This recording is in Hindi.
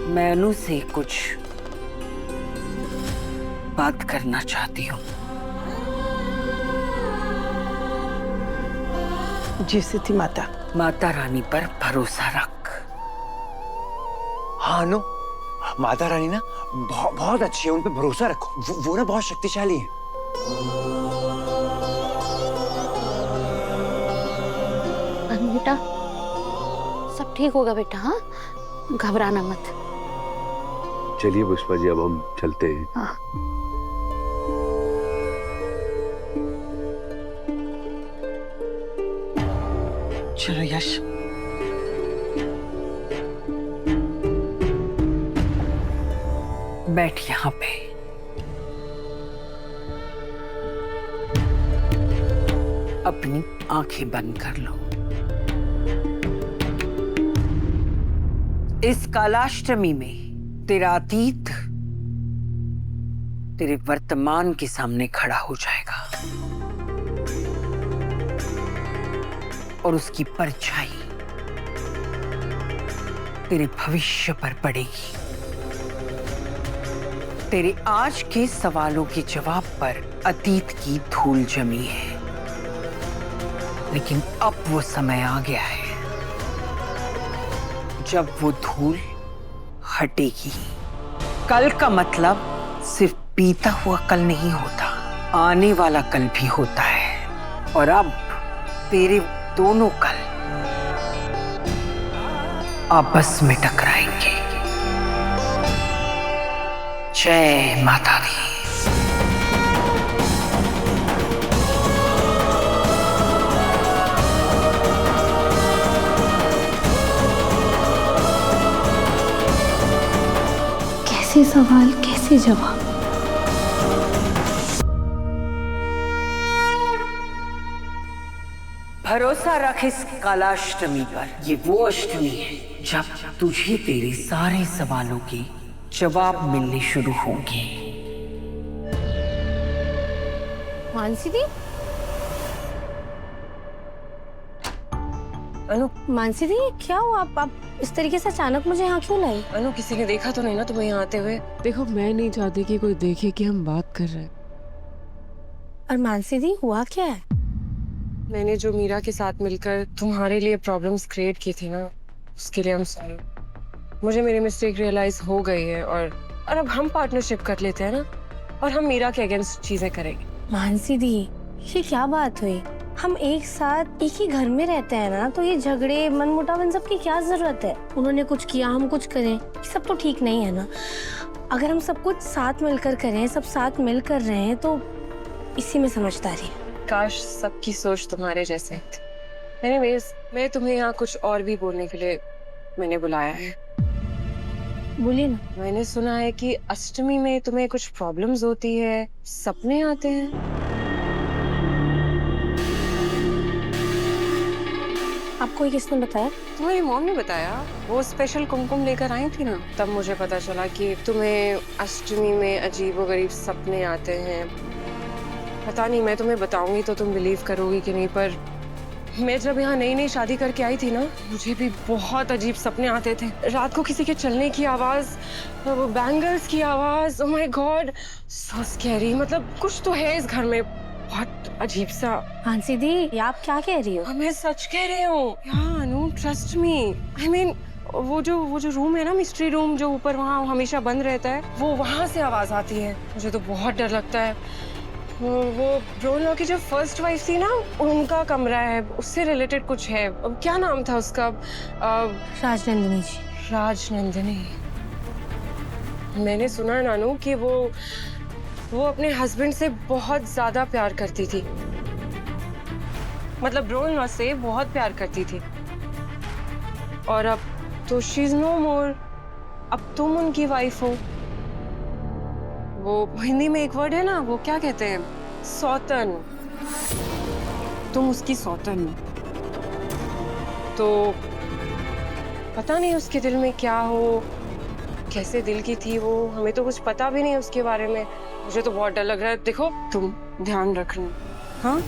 मैं अनु से कुछ बात करना चाहती हूँ। जी सिद्धि माता। माता रानी पर भरोसा रख। हाँ अनु, माता रानी ना बहुत अच्छी है, उन पे भरोसा रखो। वो ना बहुत शक्तिशाली है। अनु बेटा, सब ठीक होगा बेटा। हाँ, घबराना मत। चलिए पुष्पा जी, अब हम चलते हैं। हाँ। चलो यश। बैठ यहाँ पे। अपनी आंखें बंद कर लो। इस कालाष्टमी में तेरा अतीत तेरे वर्तमान के सामने खड़ा हो जाएगा और उसकी परछाई तेरे भविष्य पर पड़ेगी। तेरे आज के सवालों के जवाब पर अतीत की धूल जमी है, लेकिन अब वो समय आ गया है जब वो धूल हटेगी। कल का मतलब सिर्फ बीता हुआ कल नहीं होता, आने वाला कल भी होता है। और अब तेरे दोनों कल आपस में टकराएंगे। जय माता दी। कैसे सवाल, कैसे जवाब। भरोसा रख इस कालाष्टमी पर। ये वो अष्टमी है जब तुझे तेरे सारे सवालों के जवाब मिलने शुरू होंगे। मानसी दी, अनु, मानसी दी क्या हुआ? आप इस तरीके से अचानक मुझे यहाँ क्यों लाई? अनु किसी ने देखा तो नहीं ना तुम्हें यहाँ आते हुए? देखो, मैं नहीं चाहती कि कोई देखे कि हम बात कर रहे हैं। और मानसी दी हुआ क्या है? मैंने जो मीरा के साथ मिलकर तुम्हारे लिए प्रॉब्लम्स क्रिएट की थी ना, उसके लिए हम सॉरी। मुझे मेरी मिस्टेक रियलाइज हो गई है और अब हम पार्टनरशिप कर लेते हैं ना, और हम मीरा के अगेंस्ट चीजें करेंगे। मानसी दी, ये क्या बात हुई? हम एक साथ एक ही घर में रहते हैं ना, तो ये झगड़े मनमुटाव इन सब की क्या जरूरत है? उन्होंने कुछ किया, हम कुछ करें, ये सब तो ठीक नहीं है ना। अगर हम सब कुछ साथ मिलकर करें, सब साथ मिल कर रहे हैं, तो इसी में समझदारी है। काश सबकी सोच तुम्हारे जैसे थी। एनीवेज, मैं तुम्हें यहाँ कुछ और भी बोलने के लिए मैंने बुलाया है। बोलिए ना। मैंने सुना है कि अष्टमी में तुम्हें कुछ प्रॉब्लम्स होती है, सपने आते हैं। आपको ये किसने बताया? तुम्हारी मॉम ने बताया। वो स्पेशल कुमकुम लेकर आई थी ना, तब मुझे पता चला कि तुम्हें अष्टमी में अजीबोगरीब सपने आते हैं। पता नहीं, मैं तुम्हें बताऊंगी तो तुम बिलीव करोगी कि नहीं, पर मैं जब यहाँ नई नई शादी करके आई थी ना, मुझे भी बहुत अजीब सपने आते थे। रात को किसी के चलने की आवाज, बैंगल्स की आवाज। Oh my God, so scary. मतलब कुछ तो है इस घर में, बहुत अजीब सा। मानसी दी, ये आप क्या कह रही हो? मैं सच कह रही हूँ। यार अनु, ट्रस्ट मी। आई मीन, वो जो रूम है ना, मिस्ट्री रूम, जो ऊपर वहाँ हमेशा बंद रहता है, वो वहाँ से आवाज आती है। मुझे तो बहुत डर लगता है। वो ब्रोन लॉ की जो फर्स्ट वाइफ थी ना, उनका कमरा है, उससे रिलेटेड कुछ है। क्या नाम था उसका? राजनंदिनी जी। राजनंदिनी। मैंने सुना है नानू कि वो अपने हस्बैंड से बहुत ज्यादा प्यार करती थी। मतलब ब्रोन लॉ से बहुत प्यार करती थी, और अब तो शी इज नो मोर। अब तुम उनकी वाइफ हो। वो हिंदी में एक वर्ड है ना, वो क्या कहते हैं, सौतन। तुम उसकी सौतन हो। तो पता नहीं उसके दिल में क्या हो, कैसे दिल की थी वो, हमें तो कुछ पता भी नहीं उसके बारे में। मुझे तो बहुत डर लग रहा है। देखो, तुम ध्यान रखना। हाँ।